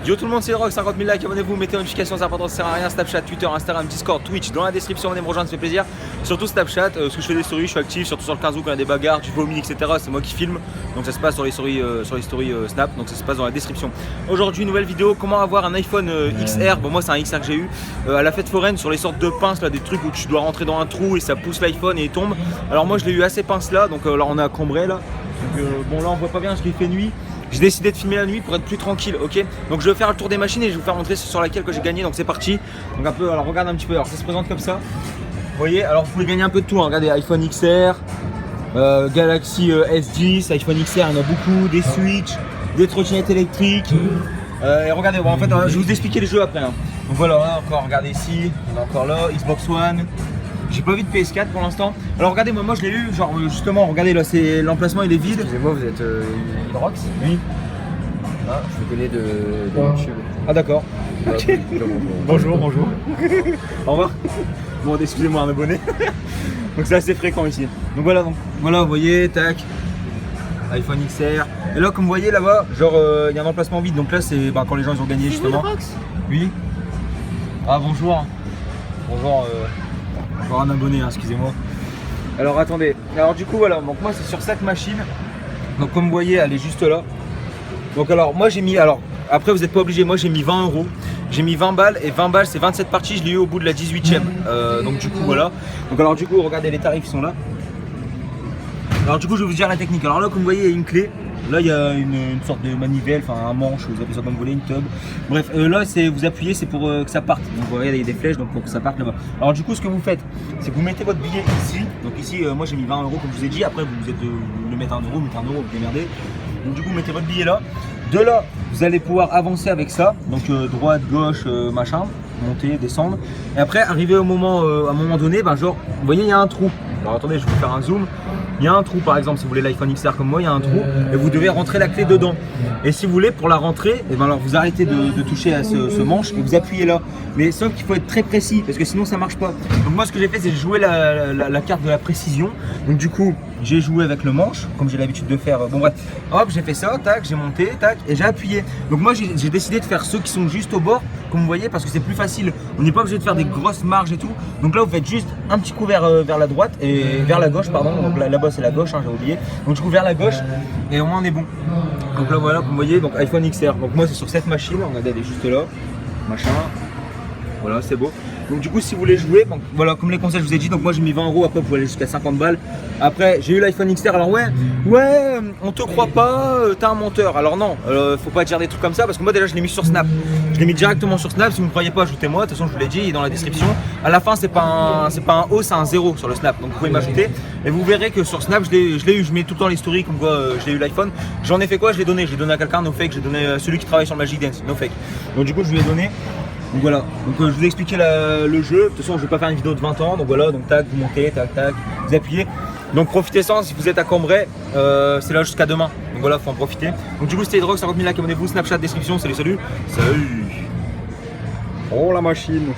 Yo tout le monde, c'est Rock, 50 000 likes, abonnez-vous, mettez une notification, c'est important, ça sert à rien. Snapchat, Twitter, Instagram, Discord, Twitch, dans la description, venez me rejoindre, ça fait plaisir. Surtout Snapchat, parce que je fais des stories, je suis actif, surtout sur le Kazoo quand il y a des bagarres, du vomi, etc. C'est moi qui filme, donc ça se passe sur les stories, Snap, donc ça se passe dans la description. Aujourd'hui, nouvelle vidéo, comment avoir un iPhone XR, bon moi c'est un XR que j'ai eu, à la fête foraine sur les sortes de pinces, là, des trucs où tu dois rentrer dans un trou et ça pousse l'iPhone et il tombe. Alors moi je l'ai eu à ces pinces là, donc là on est à Cambrai là, donc, bon là on voit pas bien parce qu'il fait nuit. J'ai décidé de filmer la nuit pour être plus tranquille, ok. Donc je vais faire le tour des machines et je vais vous faire montrer sur laquelle que j'ai gagné, donc c'est parti. Donc un peu, alors regarde un petit peu, alors ça se présente comme ça. Vous voyez, alors vous pouvez gagner un peu de tout, hein. Regardez, iPhone XR, Galaxy S10, iPhone XR, il y en a beaucoup, des Switch, des trottinettes électriques. Et regardez, bon, en fait, je vais vous expliquer les jeux après. Hein. Donc voilà, là, encore, regardez ici, on est encore là, Xbox One. J'ai pas vu de PS4 pour l'instant. Alors regardez, moi je l'ai eu, genre justement, regardez là, c'est l'emplacement il est vide. Excusez-moi, vous êtes Hydrox? Oui. Ah, je vous connais de YouTube. Ah d'accord. Ok. Bonjour, bonjour. Au revoir. Bon, excusez-moi, un abonné. Donc c'est assez fréquent ici. Donc voilà, vous voyez, tac. iPhone XR. Et là, comme vous voyez là-bas, genre il y a un emplacement vide. Donc là, c'est quand les gens ils ont gagné justement. Oui. Ah bonjour. Bonjour. Encore un abonné, hein, excusez-moi. Alors attendez. Alors du coup voilà. Donc moi c'est sur cette machine. Donc comme vous voyez, elle est juste là. Donc alors moi j'ai mis, alors après vous n'êtes pas obligé, moi j'ai mis 20 euros, j'ai mis 20 balles et 20 balles c'est 27 parties, je l'ai eu au bout de la 18ème, donc du coup voilà. Donc alors du coup regardez les tarifs sont là. Alors du coup je vais vous dire la technique, alors là comme vous voyez il y a une clé, là il y a une sorte de manivelle, enfin un manche, vous appelez ça comme vous voulez, une tub. Bref là c'est vous appuyez, c'est pour que ça parte, donc vous voyez il y a des flèches donc pour que ça parte là-bas. Alors du coup ce que vous faites, c'est que vous mettez votre billet ici, donc ici moi j'ai mis 20 euros comme je vous ai dit, après vous le mettez 1 euro, vous mettez 1 euro, vous démerdez. Donc du coup vous mettez votre billet là, de là vous allez pouvoir avancer avec ça, donc droite, gauche, machin, monter, descendre, et après arriver au moment, à un moment donné, ben, genre vous voyez il y a un trou, alors attendez je vais vous faire un zoom, il y a un trou par exemple si vous voulez l'iPhone XR comme moi, il y a un trou et vous devez rentrer la clé dedans, et si vous voulez pour la rentrer, et ben alors vous arrêtez de toucher à ce manche et vous appuyez là, mais sauf qu'il faut être très précis parce que sinon ça marche pas. Donc moi ce que j'ai fait c'est jouer la carte de la précision, donc du coup j'ai joué avec le manche comme j'ai l'habitude de faire, bon bref, hop j'ai fait ça, tac, j'ai monté, tac, et j'ai appuyé. Donc moi j'ai décidé de faire ceux qui sont juste au bord comme vous voyez parce que c'est plus facile, on n'est pas obligé de faire des grosses marges et tout. Donc là vous faites juste un petit coup vers la droite et vers la gauche pardon, donc là-bas c'est la gauche, hein, j'ai oublié, donc du coup vers la gauche et au moins on est bon. Donc là voilà comme vous voyez, donc iPhone XR, donc moi c'est sur cette machine, regardez elle est juste là, machin, voilà c'est beau. Donc du coup si vous voulez jouer, donc, voilà comme les conseils je vous ai dit, donc moi j'ai mis 20 euros, après vous pouvez aller jusqu'à 50 balles. Après j'ai eu l'iPhone XR, alors ouais on te croit pas, t'es un menteur. Alors non, faut pas dire des trucs comme ça parce que moi déjà je l'ai mis sur Snap. Je l'ai mis directement sur Snap, si vous ne me croyez pas ajoutez-moi, de toute façon je vous l'ai dit, il est dans la description. À la fin c'est pas un O, c'est un 0 sur le Snap, donc vous pouvez m'ajouter. Et vous verrez que sur Snap je l'ai eu, je mets tout le temps les stories comme quoi je l'ai eu l'iPhone. J'en ai fait quoi, je l'ai donné à quelqu'un, no fake, j'ai donné à celui qui travaille sur le Magic Dance, no fake. Donc du coup je lui ai donné. Donc voilà, donc je vous ai expliqué le jeu, de toute façon je vais pas faire une vidéo de 20 ans, donc voilà, donc tac, vous montez, tac, tac, vous appuyez. Donc profitez-en, si vous êtes à Cambrai, c'est là jusqu'à demain, donc voilà, faut en profiter. Donc du coup c'était Hydrox, 50 000 likes, abonnez-vous, Snapchat, description, salut. Salut. Oh la machine.